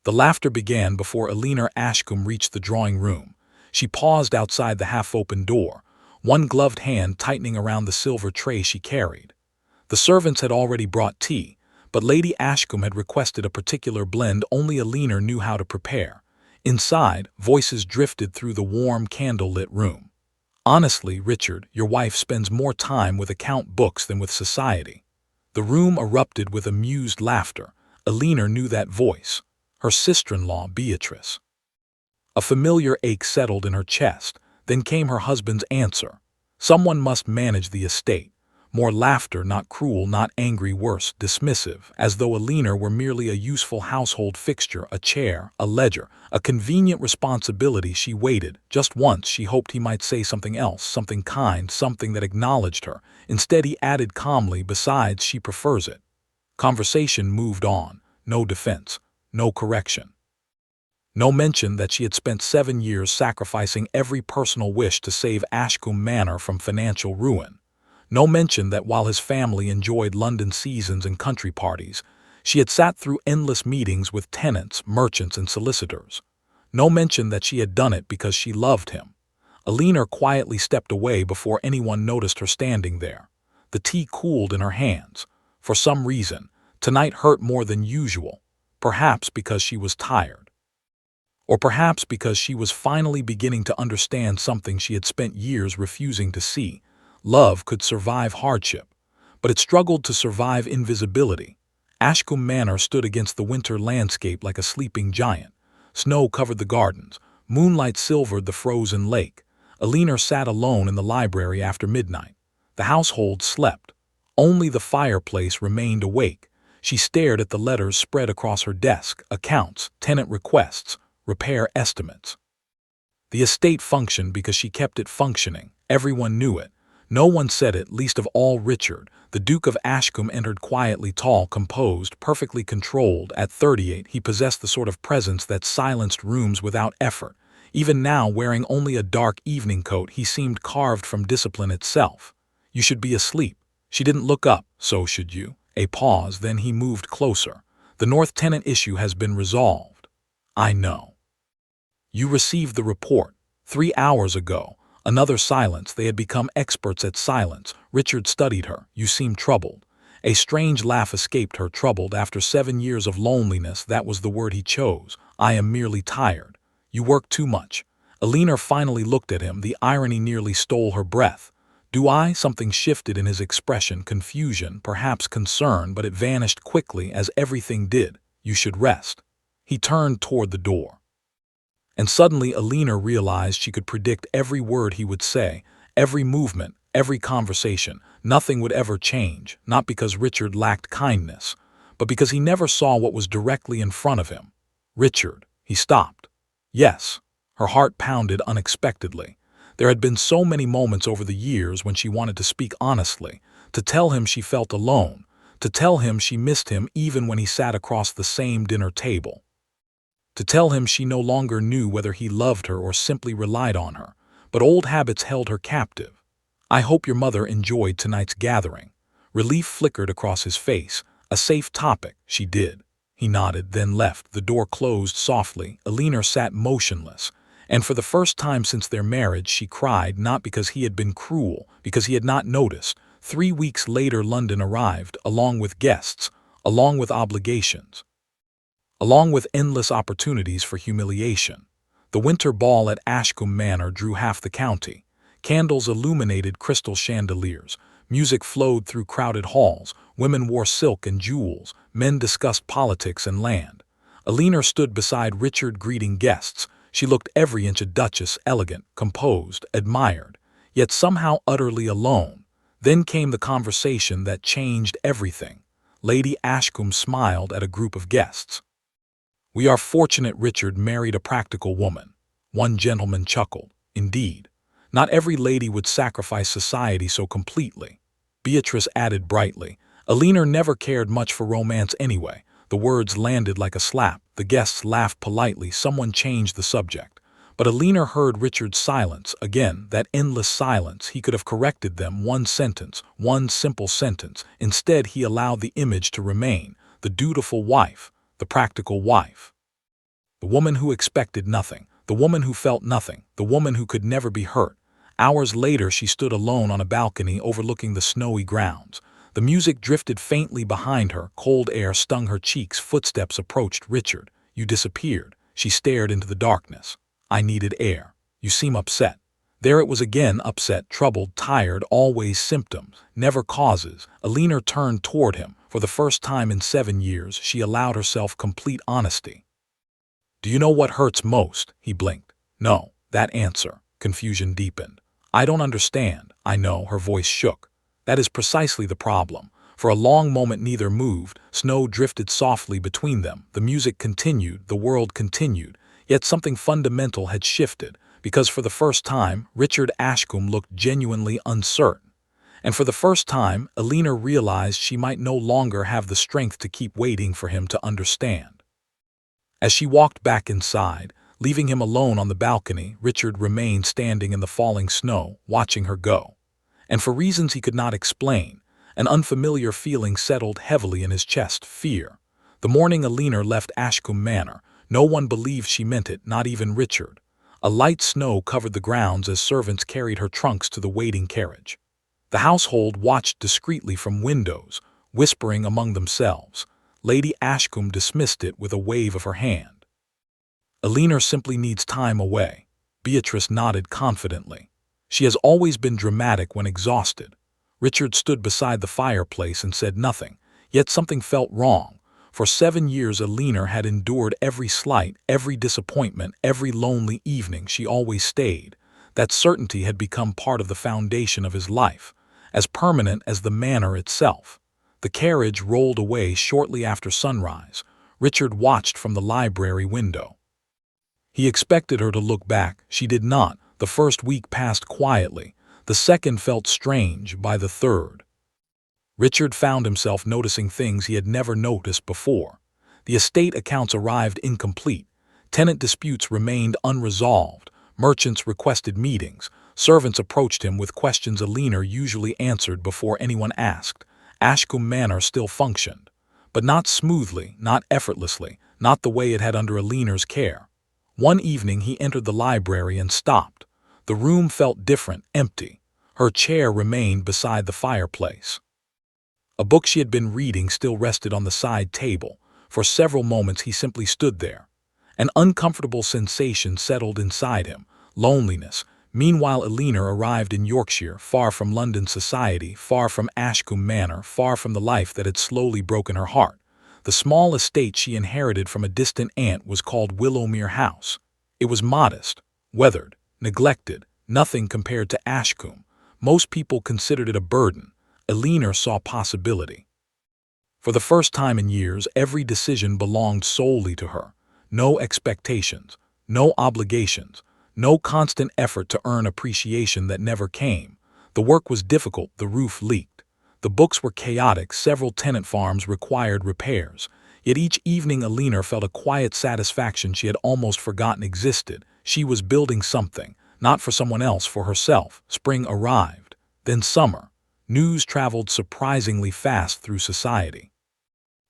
The laughter began before Eleanor Ashcombe reached the drawing room. She paused outside the half-open door, one gloved hand tightening around the silver tray she carried. The servants had already brought tea, but Lady Ashcombe had requested a particular blend only Eleanor knew how to prepare. Inside, voices drifted through the warm, candle-lit room. "Honestly, Richard, your wife spends more time with account books than with society." The room erupted with amused laughter. Eleanor knew that voice. Her sister-in-law, Beatrice. A familiar ache settled in her chest. Then came her husband's answer. Someone must manage the estate. More laughter, not cruel, not angry, worse, dismissive, as though Eleanor were merely a useful household fixture, a chair, a ledger, a convenient responsibility. She waited. Just once she hoped he might say something else, something kind, something that acknowledged her. Instead he added calmly, "Besides, she prefers it." Conversation moved on. No defense. No correction. No mention that she had spent 7 years sacrificing every personal wish to save Ashcombe Manor from financial ruin. No mention that while his family enjoyed London seasons and country parties, she had sat through endless meetings with tenants, merchants, and solicitors. No mention that she had done it because she loved him. Eleanor quietly stepped away before anyone noticed her standing there. The tea cooled in her hands. For some reason, tonight hurt more than usual, perhaps because she was tired. Or perhaps because she was finally beginning to understand something she had spent years refusing to see. Love could survive hardship, but it struggled to survive invisibility. Ashcombe Manor stood against the winter landscape like a sleeping giant. Snow covered the gardens. Moonlight silvered the frozen lake. Eleanor sat alone in the library after midnight. The household slept. Only the fireplace remained awake. She stared at the letters spread across her desk, accounts, tenant requests, repair estimates. The estate functioned because she kept it functioning. Everyone knew it. No one said it, least of all Richard. The Duke of Ashcombe entered quietly, tall, composed, perfectly controlled. At 38, he possessed the sort of presence that silenced rooms without effort. Even now, wearing only a dark evening coat, he seemed carved from discipline itself. "You should be asleep." She didn't look up. "So should you." A pause, then he moved closer. "The North tenant issue has been resolved." "I know." "You received the report 3 hours ago." Another silence. They had become experts at silence. Richard studied her. "You seem troubled." A strange laugh escaped her. Troubled after 7 years of loneliness, that was the word he chose. "I am merely tired." "You work too much." Eleanor finally looked at him. The irony nearly stole her breath. "Do I?" Something shifted in his expression. Confusion, perhaps concern, but it vanished quickly, as everything did. "You should rest." He turned toward the door. And suddenly Eleanor realized she could predict every word he would say, every movement, every conversation. Nothing would ever change, not because Richard lacked kindness, but because he never saw what was directly in front of him. "Richard." He stopped. "Yes." Her heart pounded unexpectedly. There had been so many moments over the years when she wanted to speak honestly, to tell him she felt alone, to tell him she missed him even when he sat across the same dinner table. To tell him she no longer knew whether he loved her or simply relied on her, but old habits held her captive. "I hope your mother enjoyed tonight's gathering." Relief flickered across his face. A safe topic. She did. He nodded, then left. The door closed softly. Eleanor sat motionless, and for the first time since their marriage she cried, not because he had been cruel, because he had not noticed. 3 weeks later London arrived, along with guests, along with obligations, along with endless opportunities for humiliation. The winter ball at Ashcombe Manor drew half the county. Candles illuminated crystal chandeliers. Music flowed through crowded halls. Women wore silk and jewels. Men discussed politics and land. Eleanor stood beside Richard greeting guests. She looked every inch a duchess, elegant, composed, admired, yet somehow utterly alone. Then came the conversation that changed everything. Lady Ashcombe smiled at a group of guests. "We are fortunate Richard married a practical woman." One gentleman chuckled. "Indeed. Not every lady would sacrifice society so completely." Beatrice added brightly. "Eleanor never cared much for romance anyway." The words landed like a slap. The guests laughed politely. Someone changed the subject. But Eleanor heard Richard's silence. Again, that endless silence. He could have corrected them. One sentence. One simple sentence. Instead, he allowed the image to remain. The dutiful wife. The practical wife. The woman who expected nothing, the woman who felt nothing, the woman who could never be hurt. Hours later, she stood alone on a balcony overlooking the snowy grounds. The music drifted faintly behind her, cold air stung her cheeks, footsteps approached. "Richard, you disappeared." She stared into the darkness. "I needed air. You seem upset." There it was again, upset, troubled, tired, always symptoms, never causes. Eleanor turned toward him. For the first time in 7 years, she allowed herself complete honesty. "Do you know what hurts most?" He blinked. "No." That answer. Confusion deepened. "I don't understand." "I know." Her voice shook. "That is precisely the problem." For a long moment neither moved. Snow drifted softly between them. The music continued, the world continued. Yet something fundamental had shifted, because for the first time, Richard Ashcombe looked genuinely uncertain. And for the first time, Eleanor realized she might no longer have the strength to keep waiting for him to understand. As she walked back inside, leaving him alone on the balcony, Richard remained standing in the falling snow, watching her go. And for reasons he could not explain, an unfamiliar feeling settled heavily in his chest, fear. The morning Eleanor left Ashcombe Manor, no one believed she meant it, not even Richard. A light snow covered the grounds as servants carried her trunks to the waiting carriage. The household watched discreetly from windows, whispering among themselves. Lady Ashcombe dismissed it with a wave of her hand. "Eleanor simply needs time away." Beatrice nodded confidently. "She has always been dramatic when exhausted." Richard stood beside the fireplace and said nothing, yet something felt wrong. For 7 years Eleanor had endured every slight, every disappointment, every lonely evening. She always stayed. That certainty had become part of the foundation of his life, as permanent as the manor itself. The carriage rolled away shortly after sunrise. Richard watched from the library window. He expected her to look back. She did not. The first week passed quietly. The second felt strange. By the third, Richard found himself noticing things he had never noticed before. The estate accounts arrived incomplete. Tenant disputes remained unresolved. Merchants requested meetings. Servants approached him with questions Eleanor usually answered before anyone asked. Ashcombe Manor still functioned, but not smoothly, not effortlessly, not the way it had under Eleanor's care. One evening he entered the library and stopped. The room felt different, empty. Her chair remained beside the fireplace. A book she had been reading still rested on the side table. For several moments he simply stood there. An uncomfortable sensation settled inside him, loneliness. Meanwhile Eleanor arrived in Yorkshire, far from London society, far from Ashcombe Manor, far from the life that had slowly broken her heart. The small estate she inherited from a distant aunt was called Willowmere House. It was modest, weathered, neglected, nothing compared to Ashcombe. Most people considered it a burden. Eleanor saw possibility. For the first time in years, every decision belonged solely to her. No expectations, no obligations, no constant effort to earn appreciation that never came. The work was difficult, the roof leaked. The books were chaotic, several tenant farms required repairs. Yet each evening Eleanor felt a quiet satisfaction she had almost forgotten existed. She was building something, not for someone else, for herself. Spring arrived, then summer. News traveled surprisingly fast through society.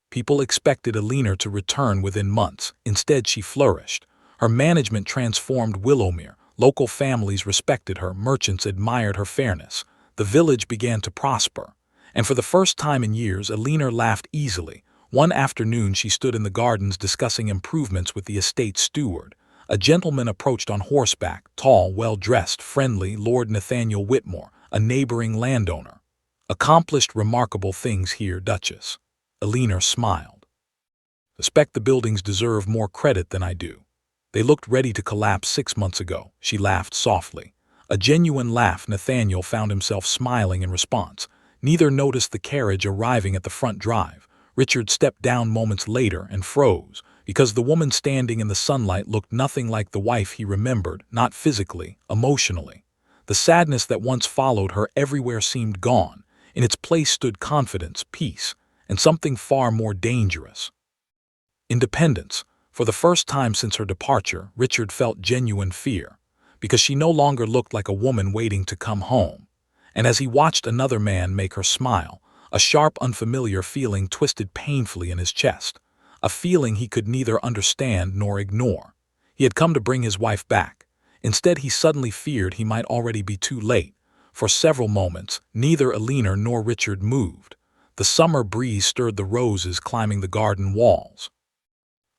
People expected Eleanor to return within months. Instead, she flourished. Her management transformed Willowmere. Local families respected her. Merchants admired her fairness. The village began to prosper. And for the first time in years, Eleanor laughed easily. One afternoon, she stood in the gardens discussing improvements with the estate steward. A gentleman approached on horseback, tall, well-dressed, friendly, Lord Nathaniel Whitmore, a neighboring landowner. "Accomplished remarkable things here, Duchess." Eleanor smiled. "Suspect the buildings deserve more credit than I do. They looked ready to collapse 6 months ago." She laughed softly. A genuine laugh. Nathaniel found himself smiling in response. Neither noticed the carriage arriving at the front drive. Richard stepped down moments later and froze, because the woman standing in the sunlight looked nothing like the wife he remembered, not physically, emotionally. The sadness that once followed her everywhere seemed gone. In its place stood confidence, peace, and something far more dangerous: independence. For the first time since her departure, Richard felt genuine fear, because she no longer looked like a woman waiting to come home. And as he watched another man make her smile, a sharp, unfamiliar feeling twisted painfully in his chest, a feeling he could neither understand nor ignore. He had come to bring his wife back. Instead, he suddenly feared he might already be too late. For several moments, neither Eleanor nor Richard moved. The summer breeze stirred the roses climbing the garden walls.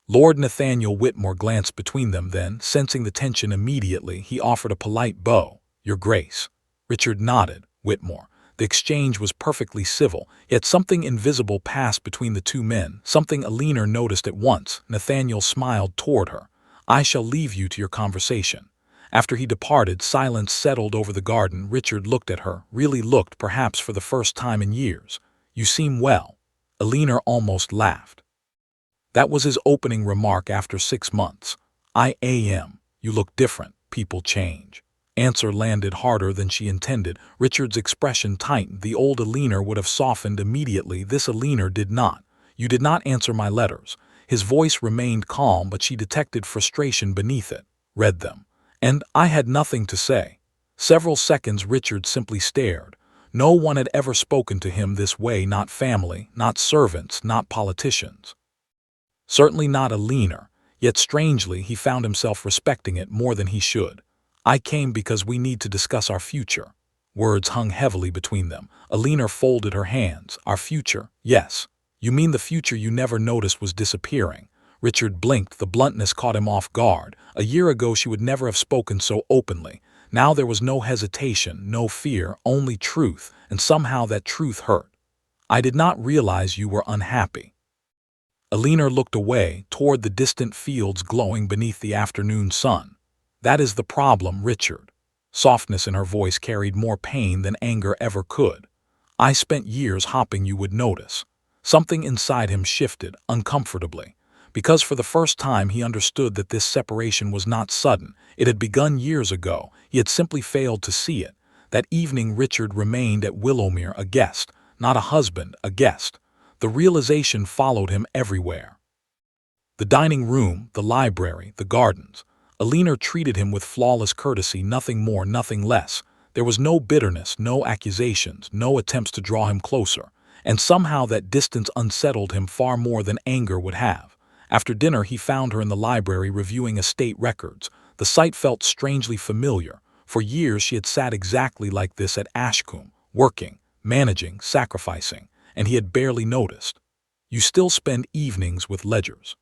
Lord Nathaniel Whitmore glanced between them, then, sensing the tension immediately, he offered a polite bow. "Your Grace." Richard nodded. Whitmore. The exchange was perfectly civil, yet something invisible passed between the two men, something Eleanor noticed at once. Nathaniel smiled toward her. "I shall leave you to your conversation." After he departed, silence settled over the garden. Richard looked at her, really looked, perhaps for the first time in years. "You seem well." Eleanor almost laughed. That was his opening remark after 6 months. "I am. You look different. People change." Answer landed harder than she intended. Richard's expression tightened. The old Eleanor would have softened immediately. This Eleanor did not. "You did not answer my letters." His voice remained calm, but she detected frustration beneath it. "Read them. And I had nothing to say." Several seconds Richard simply stared. No one had ever spoken to him this way, not family, not servants, not politicians. Certainly not Eleanor, yet strangely he found himself respecting it more than he should. "I came because we need to discuss our future." Words hung heavily between them. Eleanor folded her hands. "Our future? Yes. You mean the future you never noticed was disappearing." Richard blinked. The bluntness caught him off guard. A year ago she would never have spoken so openly. Now there was no hesitation, no fear, only truth, and somehow that truth hurt. "I did not realize you were unhappy." Eleanor looked away, toward the distant fields glowing beneath the afternoon sun. "That is the problem, Richard." Softness in her voice carried more pain than anger ever could. "I spent years hoping you would notice." Something inside him shifted, uncomfortably. Because for the first time he understood that this separation was not sudden. It had begun years ago. He had simply failed to see it. That evening Richard remained at Willowmere, a guest, not a husband, a guest. The realization followed him everywhere. The dining room, the library, the gardens. Eleanor treated him with flawless courtesy, nothing more, nothing less. There was no bitterness, no accusations, no attempts to draw him closer. And somehow that distance unsettled him far more than anger would have. After dinner he found her in the library reviewing estate records. The sight felt strangely familiar. For years she had sat exactly like this at Ashcombe, working, managing, sacrificing, and he had barely noticed. "You still spend evenings with ledgers."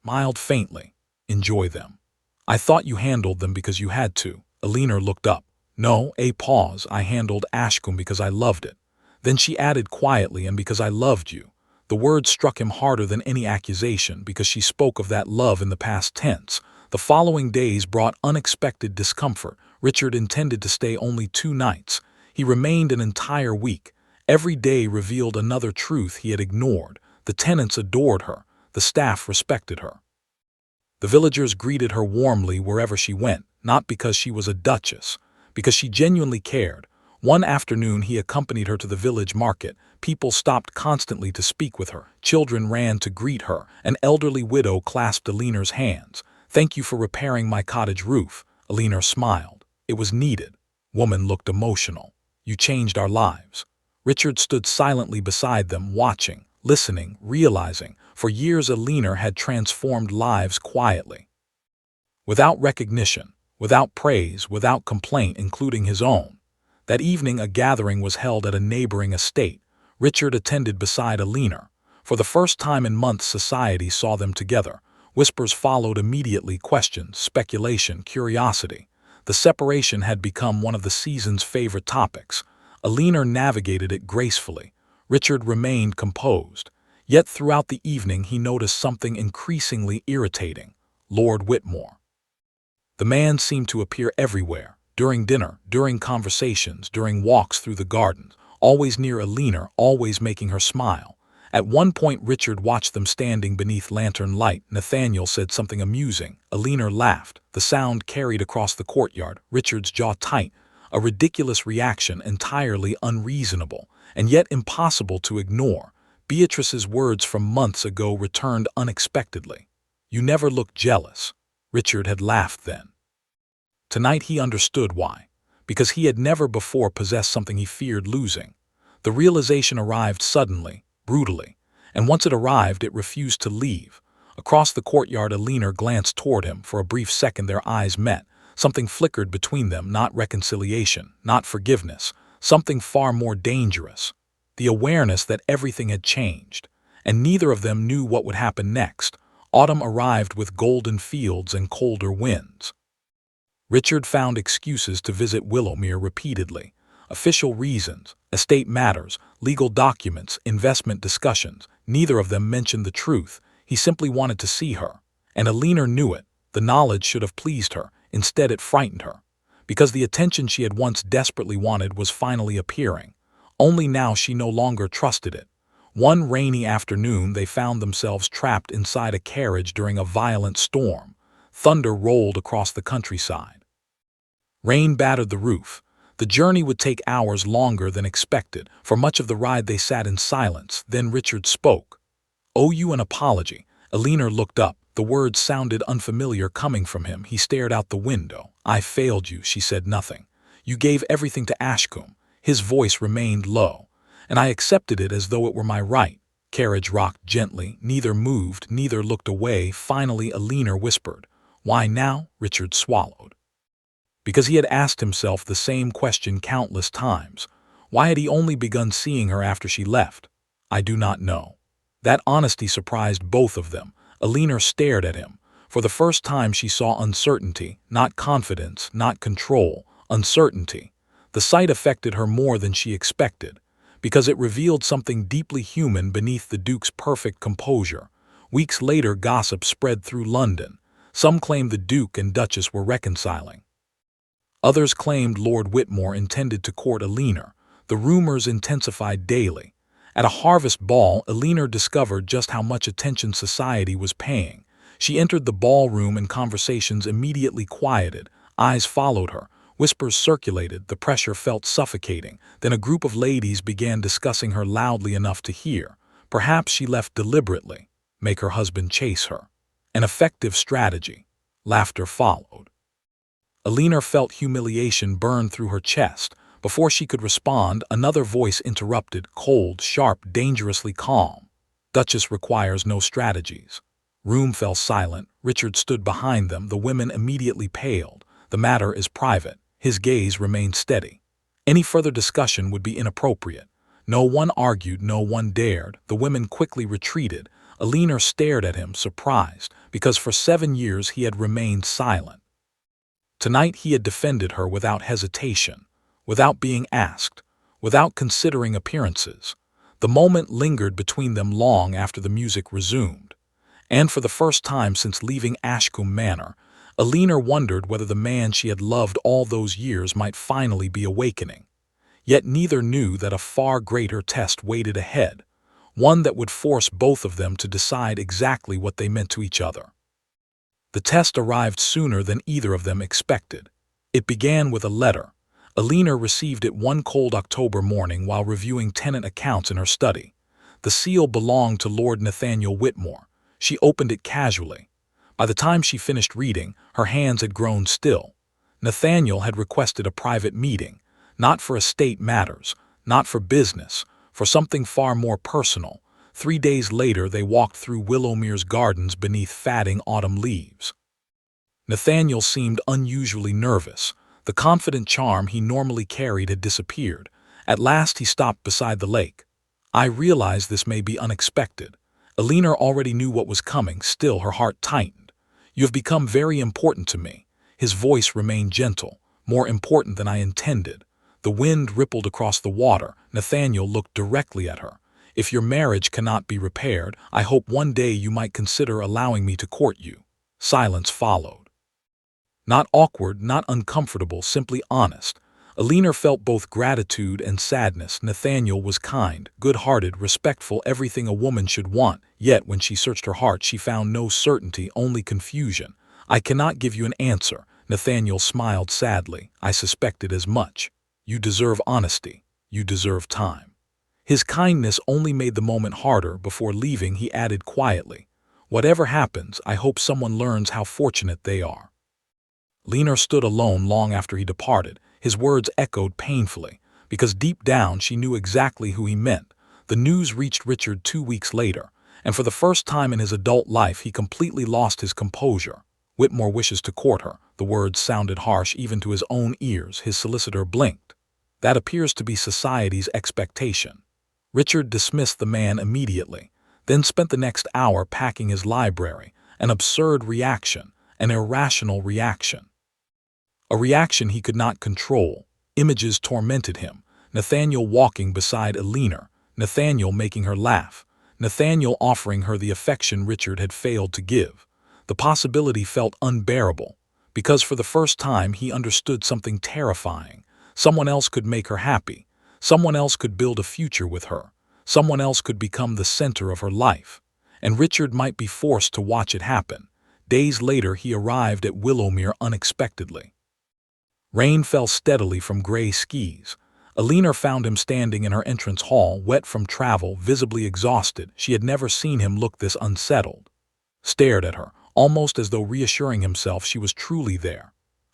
Smiled faintly. "Enjoy them." "I thought you handled them because you had to." Eleanor looked up. "No, a pause. I handled Ashcombe because I loved it." Then she added quietly, "and because I loved you." The word struck him harder than any accusation, because she spoke of that love in the past tense. The following days brought unexpected discomfort. Richard intended to stay only 2 nights. He remained an entire week. Every day revealed another truth he had ignored. The tenants adored her. The staff respected her. The villagers greeted her warmly wherever she went, not because she was a duchess, because she genuinely cared. One afternoon he accompanied her to the village market. People stopped constantly to speak with her. Children ran to greet her. An elderly widow clasped Eleanor's hands. "Thank you for repairing my cottage roof." Eleanor smiled. "It was needed." Woman looked emotional. "You changed our lives." Richard stood silently beside them, watching, listening, realizing. For years Eleanor had transformed lives quietly. Without recognition, without praise, without complaint, including his own. That evening a gathering was held at a neighboring estate. Richard attended beside Eleanor. For the first time in months society saw them together. Whispers followed immediately, questions, speculation, curiosity. The separation had become one of the season's favorite topics. Eleanor navigated it gracefully. Richard remained composed. Yet throughout the evening he noticed something increasingly irritating. Lord Whitmore. The man seemed to appear everywhere. During dinner, during conversations, during walks through the gardens, always near Eleanor, always making her smile. At one point Richard watched them standing beneath lantern light. Nathaniel said something amusing. Eleanor laughed. The sound carried across the courtyard. Richard's jaw tight. A ridiculous reaction, entirely unreasonable, and yet impossible to ignore. Beatrice's words from months ago returned unexpectedly. "You never looked jealous." Richard had laughed then. Tonight he understood why. Because he had never before possessed something he feared losing. The realization arrived suddenly, brutally, and once it arrived it refused to leave. Across the courtyard, Eleanor glanced toward him. For a brief second their eyes met. Something flickered between them, not reconciliation, not forgiveness, something far more dangerous. The awareness that everything had changed, and neither of them knew what would happen next. Autumn arrived with golden fields and colder winds. Richard found excuses to visit Willowmere repeatedly. Official reasons, estate matters, legal documents, investment discussions. Neither of them mentioned the truth. He simply wanted to see her. And Eleanor knew it. The knowledge should have pleased her. Instead, it frightened her. Because the attention she had once desperately wanted was finally appearing. Only now she no longer trusted it. One rainy afternoon they found themselves trapped inside a carriage during a violent storm. Thunder rolled across the countryside. Rain battered the roof. The journey would take hours longer than expected. For much of the ride they sat in silence. Then Richard spoke. "Owe you an apology." Eleanor looked up. The words sounded unfamiliar coming from him. He stared out the window. "I failed you," she said nothing. "You gave everything to Ashcombe." His voice remained low. "And I accepted it as though it were my right." Carriage rocked gently. Neither moved, neither looked away. Finally Eleanor whispered, "Why now?" Richard swallowed. Because he had asked himself the same question countless times. Why had he only begun seeing her after she left? "I do not know." That honesty surprised both of them. Eleanor stared at him. For the first time she saw uncertainty, not confidence, not control, uncertainty. The sight affected her more than she expected, because it revealed something deeply human beneath the Duke's perfect composure. Weeks later gossip spread through London. Some claimed the Duke and Duchess were reconciling. Others claimed Lord Whitmore intended to court Eleanor. The rumors intensified daily. At a harvest ball, Eleanor discovered just how much attention society was paying. She entered the ballroom and conversations immediately quieted. Eyes followed her. Whispers circulated. The pressure felt suffocating. Then a group of ladies began discussing her loudly enough to hear. Perhaps she left deliberately. Make her husband chase her. An effective strategy. Laughter followed. Eleanor felt humiliation burn through her chest. Before she could respond, another voice interrupted, cold, sharp, dangerously calm. "Duchess requires no strategies." Room fell silent. Richard stood behind them. The women immediately paled. "The matter is private." His gaze remained steady. Any further discussion would be inappropriate. No one argued, no one dared. The women quickly retreated. Eleanor stared at him, surprised, because for 7 years he had remained silent. Tonight he had defended her without hesitation, without being asked, without considering appearances. The moment lingered between them long after the music resumed. And for the first time since leaving Ashcombe Manor, Eleanor wondered whether the man she had loved all those years might finally be awakening. Yet neither knew that a far greater test waited ahead, one that would force both of them to decide exactly what they meant to each other. The test arrived sooner than either of them expected. It began with a letter. Eleanor received it one cold October morning while reviewing tenant accounts in her study. The seal belonged to Lord Nathaniel Whitmore. She opened it casually. By the time she finished reading, her hands had grown still. Nathaniel had requested a private meeting, not for estate matters, not for business, for something far more personal. 3 days later they walked through Willowmere's gardens beneath fatting autumn leaves. Nathaniel seemed unusually nervous. The confident charm he normally carried had disappeared. At last he stopped beside the lake. "I realize this may be unexpected." Eleanor already knew what was coming. Still her heart tightened. "You have become very important to me." His voice remained gentle. "More important than I intended." The wind rippled across the water. Nathaniel looked directly at her. "If your marriage cannot be repaired, I hope one day you might consider allowing me to court you." Silence followed. Not awkward, not uncomfortable, simply honest. Eleanor felt both gratitude and sadness. Nathaniel was kind, good-hearted, respectful, everything a woman should want. Yet when she searched her heart, she found no certainty, only confusion. "I cannot give you an answer." Nathaniel smiled sadly. "I suspected as much. You deserve honesty. You deserve time." His kindness only made the moment harder. Before leaving, he added quietly, "Whatever happens, I hope someone learns how fortunate they are." Eleanor stood alone long after he departed. His words echoed painfully, because deep down she knew exactly who he meant. The news reached Richard 2 weeks later, and for the first time in his adult life he completely lost his composure. "Whitmore wishes to court her." The words sounded harsh even to his own ears. His solicitor blinked. "That appears to be society's expectation." Richard dismissed the man immediately, then spent the next hour packing his library. An absurd reaction, an irrational reaction. A reaction he could not control. Images tormented him. Nathaniel walking beside Eleanor, Nathaniel making her laugh, Nathaniel offering her the affection Richard had failed to give. The possibility felt unbearable, because for the first time he understood something terrifying. Someone else could make her happy. Someone else could build a future with her. Someone else could become the center of her life. And Richard might be forced to watch it happen. Days later he arrived at Willowmere unexpectedly. Rain fell steadily from gray skis. Eleanor found him standing in her entrance hall, wet from travel, visibly exhausted. She had never seen him look this unsettled. Stared at her, almost as though reassuring himself she was truly there.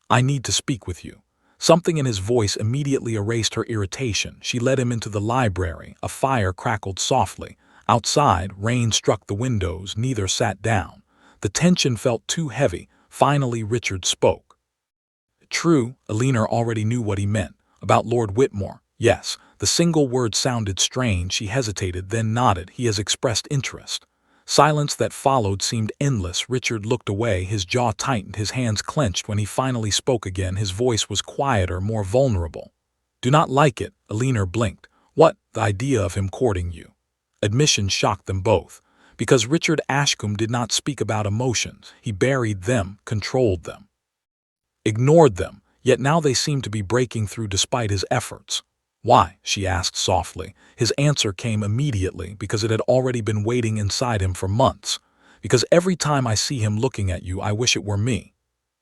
"I need to speak with you." Something in his voice immediately erased her irritation. She led him into the library. A fire crackled softly. Outside, rain struck the windows. Neither sat down. The tension felt too heavy. Finally, Richard spoke. "True." Eleanor already knew what he meant. "About Lord Whitmore." "Yes." The single word sounded strange. She hesitated, then nodded. "He has expressed interest." Silence that followed seemed endless. Richard looked away. His jaw tightened, his hands clenched. When he finally spoke again, his voice was quieter, more vulnerable. "Do not like it." Eleanor blinked. "What?" "The idea of him courting you." Admission shocked them both, because Richard Ashcombe did not speak about emotions. He buried them, controlled them, ignored them, yet now they seemed to be breaking through despite his efforts. "Why?" she asked softly. His answer came immediately, because it had already been waiting inside him for months. "Because every time I see him looking at you, I wish it were me."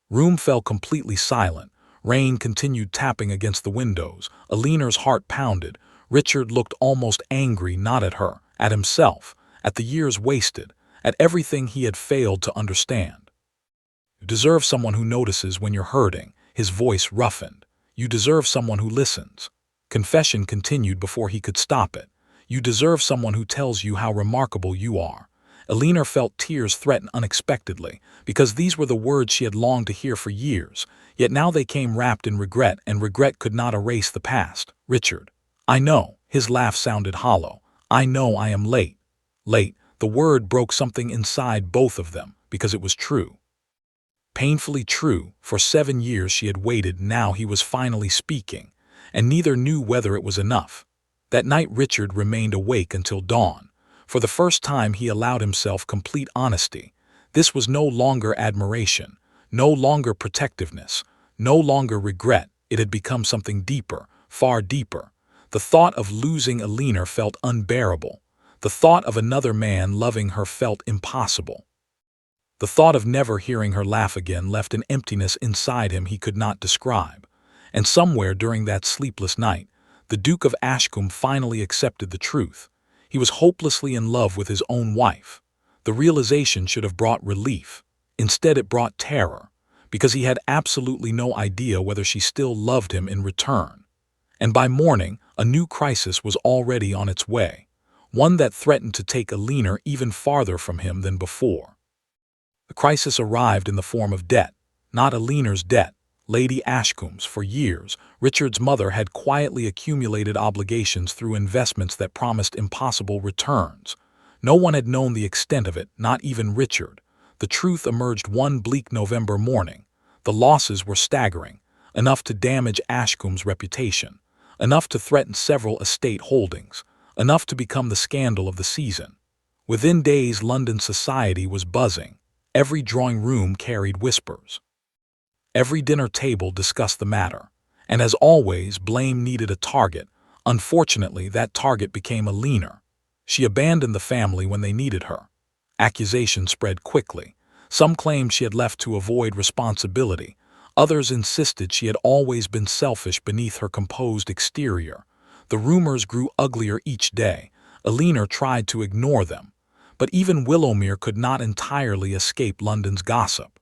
Room fell completely silent. Rain continued tapping against the windows. Eleanor's heart pounded. Richard looked almost angry, not at her, at himself, at the years wasted, at everything he had failed to understand. "You deserve someone who notices when you're hurting." His voice roughened. "You deserve someone who listens." Confession continued before he could stop it. "You deserve someone who tells you how remarkable you are." Eleanor felt tears threaten unexpectedly, because these were the words she had longed to hear for years, yet now they came wrapped in regret, and regret could not erase the past. "Richard, I know." His laugh sounded hollow. "I know I am late." Late. The word broke something inside both of them, because it was true. Painfully true. For 7 years she had waited. Now he was finally speaking, and neither knew whether it was enough. That night Richard remained awake until dawn. For the first time he allowed himself complete honesty. This was no longer admiration, no longer protectiveness, no longer regret. It had become something deeper, far deeper. The thought of losing Eleanor felt unbearable. The thought of another man loving her felt impossible. The thought of never hearing her laugh again left an emptiness inside him he could not describe. And somewhere during that sleepless night, the Duke of Ashcombe finally accepted the truth. He was hopelessly in love with his own wife. The realization should have brought relief. Instead it brought terror, because he had absolutely no idea whether she still loved him in return. And by morning, a new crisis was already on its way, one that threatened to take Eleanor even farther from him than before. The crisis arrived in the form of debt, not Eleanor's debt, Lady Ashcombe's. For years, Richard's mother had quietly accumulated obligations through investments that promised impossible returns. No one had known the extent of it, not even Richard. The truth emerged one bleak November morning. The losses were staggering, enough to damage Ashcombe's reputation, enough to threaten several estate holdings, enough to become the scandal of the season. Within days, London society was buzzing. Every drawing room carried whispers. Every dinner table discussed the matter, and as always, blame needed a target. Unfortunately, that target became Eleanor. She abandoned the family when they needed her. Accusations spread quickly. Some claimed she had left to avoid responsibility. Others insisted she had always been selfish beneath her composed exterior. The rumors grew uglier each day. Eleanor tried to ignore them, but even Willowmere could not entirely escape London's gossip.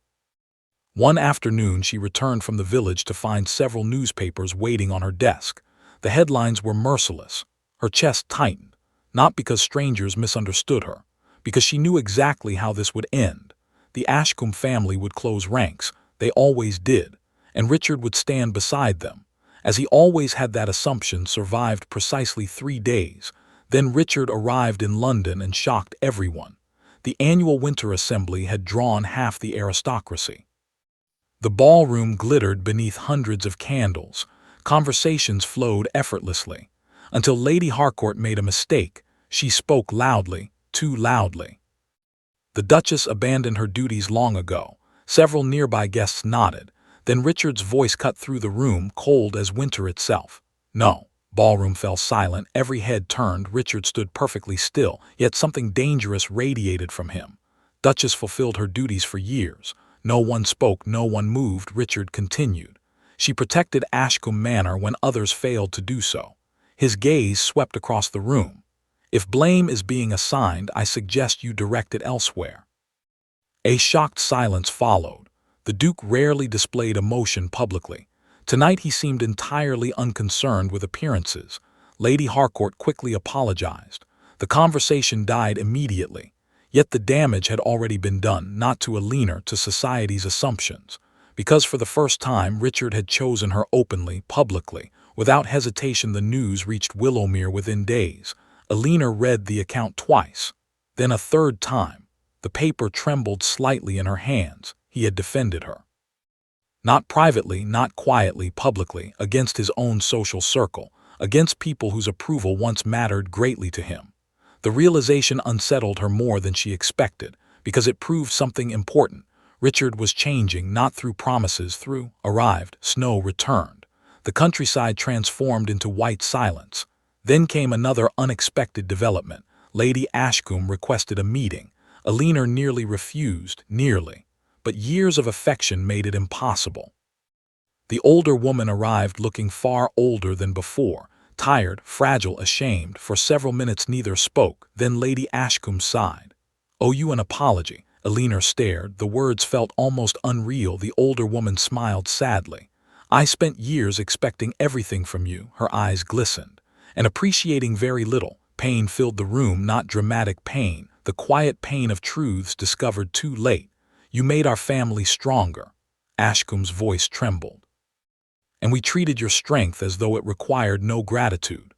One afternoon she returned from the village to find several newspapers waiting on her desk. The headlines were merciless. Her chest tightened, not because strangers misunderstood her, because she knew exactly how this would end. The Ashcombe family would close ranks, they always did, and Richard would stand beside them. As he always had, that assumption survived precisely 3 days. Then Richard arrived in London and shocked everyone. The annual winter assembly had drawn half the aristocracy. The ballroom glittered beneath hundreds of candles. Conversations flowed effortlessly. Until Lady Harcourt made a mistake. She spoke loudly, too loudly. The Duchess abandoned her duties long ago. Several nearby guests nodded. Then Richard's voice cut through the room, cold as winter itself. No. Ballroom fell silent, every head turned. Richard stood perfectly still, yet something dangerous radiated from him. Duchess fulfilled her duties for years. No one spoke, no one moved. Richard continued. She protected Ashcombe Manor when others failed to do so. His gaze swept across the room. If blame is being assigned, I suggest you direct it elsewhere. A shocked silence followed. The Duke rarely displayed emotion publicly. Tonight he seemed entirely unconcerned with appearances. Lady Harcourt quickly apologized. The conversation died immediately. Yet the damage had already been done, not to Eleanor, to society's assumptions. Because for the first time Richard had chosen her openly, publicly. Without hesitation the news reached Willowmere within days. Eleanor read the account twice. Then a third time. The paper trembled slightly in her hands. He had defended her. Not privately, not quietly, publicly, against his own social circle, against people whose approval once mattered greatly to him. The realization unsettled her more than she expected, because it proved something important. Richard was changing, not through promises, through. Arrived, snow returned. The countryside transformed into white silence. Then came another unexpected development. Lady Ashcombe requested a meeting. Eleanor nearly refused, nearly. But years of affection made it impossible. The older woman arrived looking far older than before, tired, fragile, ashamed. For several minutes neither spoke. Then Lady Ashcombe sighed. "Owe you an apology." Eleanor stared. The words felt almost unreal. The older woman smiled sadly. "I spent years expecting everything from you." Her eyes glistened. "And appreciating very little." Pain filled the room, not dramatic pain, the quiet pain of truths discovered too late. "You made our family stronger." Ashcombe's voice trembled. "And we treated your strength as though it required no gratitude."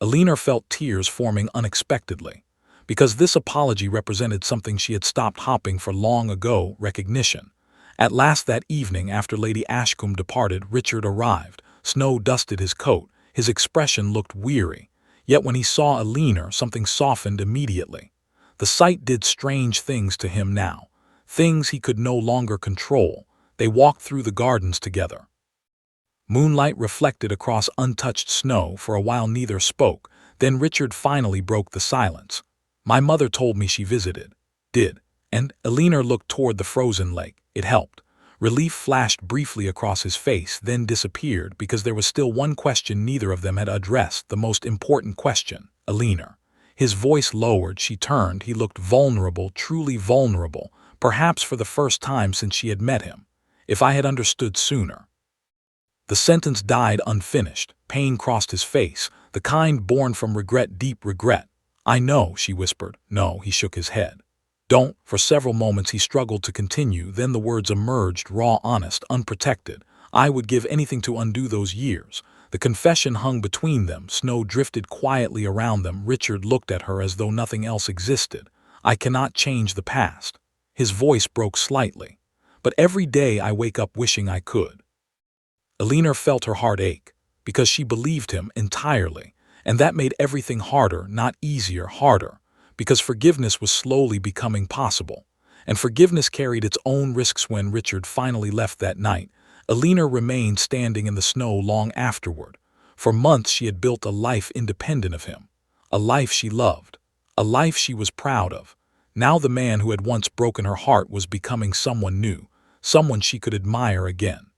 Eleanor felt tears forming unexpectedly. Because this apology represented something she had stopped hoping for long ago, recognition. At last that evening, after Lady Ashcombe departed, Richard arrived. Snow dusted his coat. His expression looked weary. Yet when he saw Eleanor, something softened immediately. The sight did strange things to him now. Things he could no longer control. They walked through the gardens together. Moonlight reflected across untouched snow. For a while neither spoke. Then Richard finally broke the silence. "My mother told me she visited." "Did?" And Eleanor looked toward the frozen lake. It helped. Relief flashed briefly across his face, then disappeared, because there was still one question neither of them had addressed, the most important question. Eleanor. His voice lowered. She turned. He looked vulnerable, truly vulnerable, perhaps for the first time since she had met him. "If I had understood sooner." The sentence died unfinished. Pain crossed his face, the kind born from regret, deep regret. "I know," she whispered. "No," he shook his head. "Don't." For several moments he struggled to continue, then the words emerged, raw, honest, unprotected. "I would give anything to undo those years." The confession hung between them. Snow drifted quietly around them. Richard looked at her as though nothing else existed. "I cannot change the past." His voice broke slightly. "But every day I wake up wishing I could." Eleanor felt her heart ache, because she believed him entirely, and that made everything harder, not easier, harder. Because forgiveness was slowly becoming possible. And forgiveness carried its own risks. When Richard finally left that night, Eleanor remained standing in the snow long afterward. For months she had built a life independent of him. A life she loved. A life she was proud of. Now the man who had once broken her heart was becoming someone new, someone she could admire again.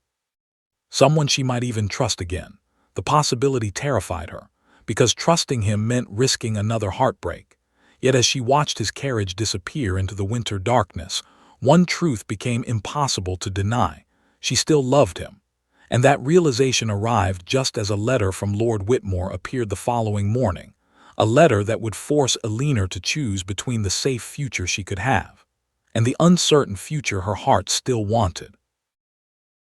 Someone she might even trust again. The possibility terrified her, because trusting him meant risking another heartbreak. Yet as she watched his carriage disappear into the winter darkness, one truth became impossible to deny. She still loved him. And that realization arrived just as a letter from Lord Whitmore appeared the following morning. A letter that would force Eleanor to choose between the safe future she could have and the uncertain future her heart still wanted.